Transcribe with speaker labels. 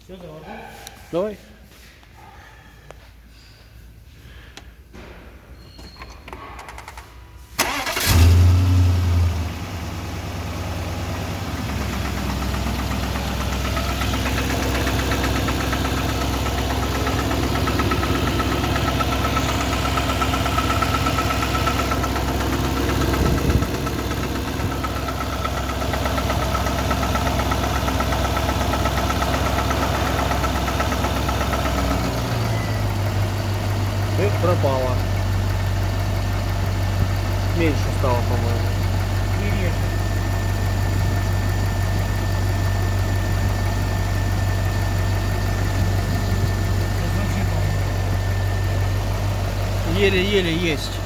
Speaker 1: Все, завожу.
Speaker 2: Давай. И пропала. Меньше стало, по-моему.
Speaker 1: Не режет. Сейчас вообще, по-моему.
Speaker 2: Еле-еле есть.